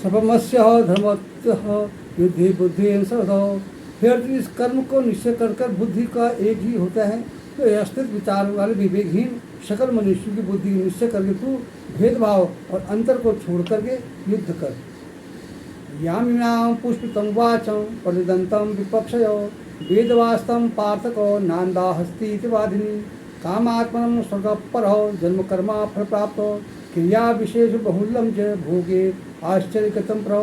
सर्वमस्य धर्मस्य युद्धि बुद्धि सदो। फिर इस कर्म को निश्चय कर कर बुद्धि का एक ही होता है। तो अस्तित्व विचार वाले विवेकहीन सकल मनुष्य की बुद्धि निश्चय करके तू भेदभाव और अंतर को छोड़ करके युद्ध कर। यामिनां पुष्पितं वाचं परिदन्तं विपक्षयो वेदवास्तं पार्थको नान्दा हस्ती इति वादिनी। कामात्मनं स्वर्गपरो जन्म कर्मा फलप्राप्तो क्रिया विशेष बहुल्यं च भोगे आश्चर्यकृतं प्रो।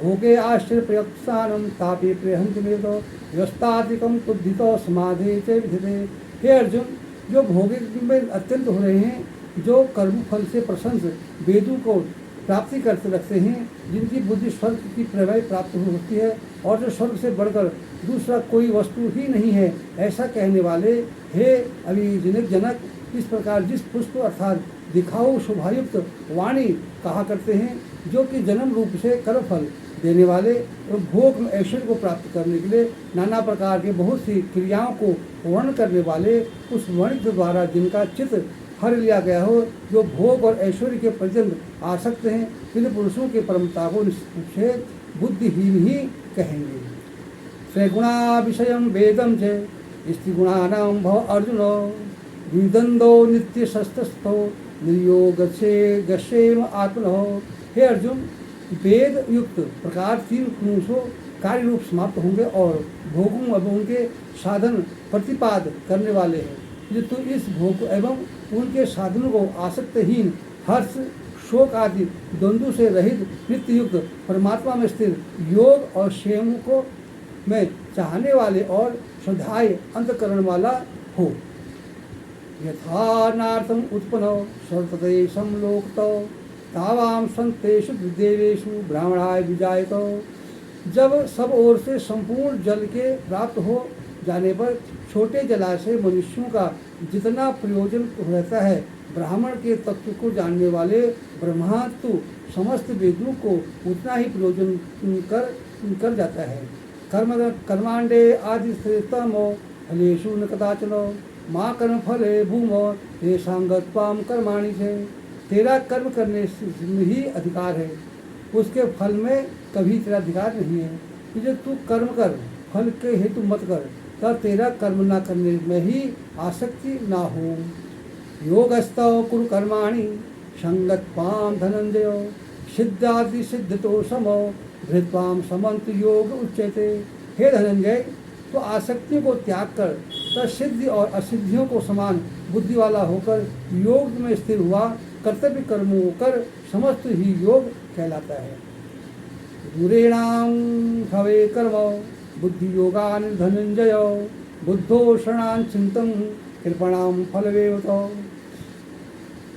भोगे आश्चर्यप्रयुक्तानं तापे प्रियहन्ति वेदो व्यस्तादिकं तुद्धितो समाधि च विधते। हे अर्जुन, जो भोगे में अत्यंत हो रहे हैं, जो कर्म फल से प्रशंस वेदों को प्राप्ति करते रखते हैं, जिनकी बुद्धि स्वर्ग की प्रभय प्राप्त होती है और जो स्वर्ग से बढ़कर दूसरा कोई वस्तु ही नहीं है, ऐसा कहने वाले हे अभिजनक जनक, इस प्रकार जिस पुष्प अर्थात दिखाओ शोभायुक्त वाणी कहा करते हैं, जो कि जन्म रूप से कर्मफल देने वाले और भोग में ऐश्वर्य को प्राप्त करने के लिए नाना प्रकार के बहुत सी क्रियाओं को वर्ण करने वाले उस वर्णित द्वारा जिनका चित्त हर लिया गया हो, जो भोग और ऐश्वर्य के पर्यंत आ सकते हैं, इन पुरुषों के परमता को निश्चय बुद्धिहीन ही कहेंगे। स्वगुणा विषयम वेदम च स्त्रीगुणानां भव अर्जुन विदंदो नित्य शस्त्रस्थो निर्योग से गसेम आत्मनो। हे अर्जुन, वेद युक्त प्रकार तीन पुरुषों कार्य रूप समाप्त होंगे और भोगों एवं उनके साधन प्रतिपाद करने वाले हैं। जो तू इस भोग एवं उनके साधनों को आसक्तहीन हर्ष शोक आदि द्वंद्व से रहित नित्य युक्त परमात्मा में स्थिर योग और क्षेम को में चाहने वाले और श्रद्धाय अंतकरण वाला हो। यथा नार्थम उत्पन्नो सर्वतते समलोकतो तावाम संतेषु देवेषु ब्राह्मणाय विजायतो। जब सब ओर से संपूर्ण जल के प्राप्त हो जाने पर छोटे जलाशय मनुष्यों का जितना प्रयोजन रहता है, ब्राह्मण के तत्व को जानने वाले ब्रह्मा तो समस्त वेदों को उतना ही प्रयोजन कर जाता है। कर्मांडे आदि श्रेष्ठमो फलेषु न कदाचनो माँ कर्म फले भूमो हे सांगत्वाम कर्माणि से। तेरा कर्म करने में ही अधिकार है, उसके फल में कभी तेरा अधिकार नहीं है। जो तू कर्म कर, फल के हेतु मत कर, तब तेरा कर्म ना करने में ही आसक्ति ना हो। योगस्तव कुरु कर्माणि संगत्वाम धनंजयो सिद्धादि सिद्धतो समो धृत्वाम समंत योग उच्यते। हे धनंजय, तो आसक्ति को त्याग कर तब सिद्धि और असिद्धियों को समान बुद्धि वाला होकर योग में स्थिर हुआ कर्तव्य कर्मों कर समस्त ही योग कहलाता है। दूरेणां भवे कर्म बुद्धि योगान धनंजय बुद्धो शरणां चिंतन कृपणां फलवेवतो।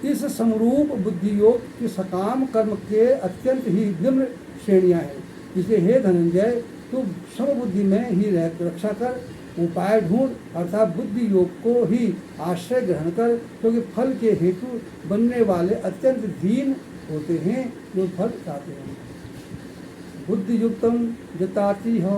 इस समरूप बुद्धि योग के सकाम कर्म के अत्यंत ही निम्न श्रेणियां हैं। इसलिए हे धनंजय, तू समबुद्धि में ही रक्षा कर उपाय ढूंढ, अर्थात बुद्धि योग को ही आश्रय ग्रहण कर, क्योंकि फल के हेतु बनने वाले अत्यंत दीन होते हैं जो फल चाहते हैं। बुद्धि युक्तम जताति हो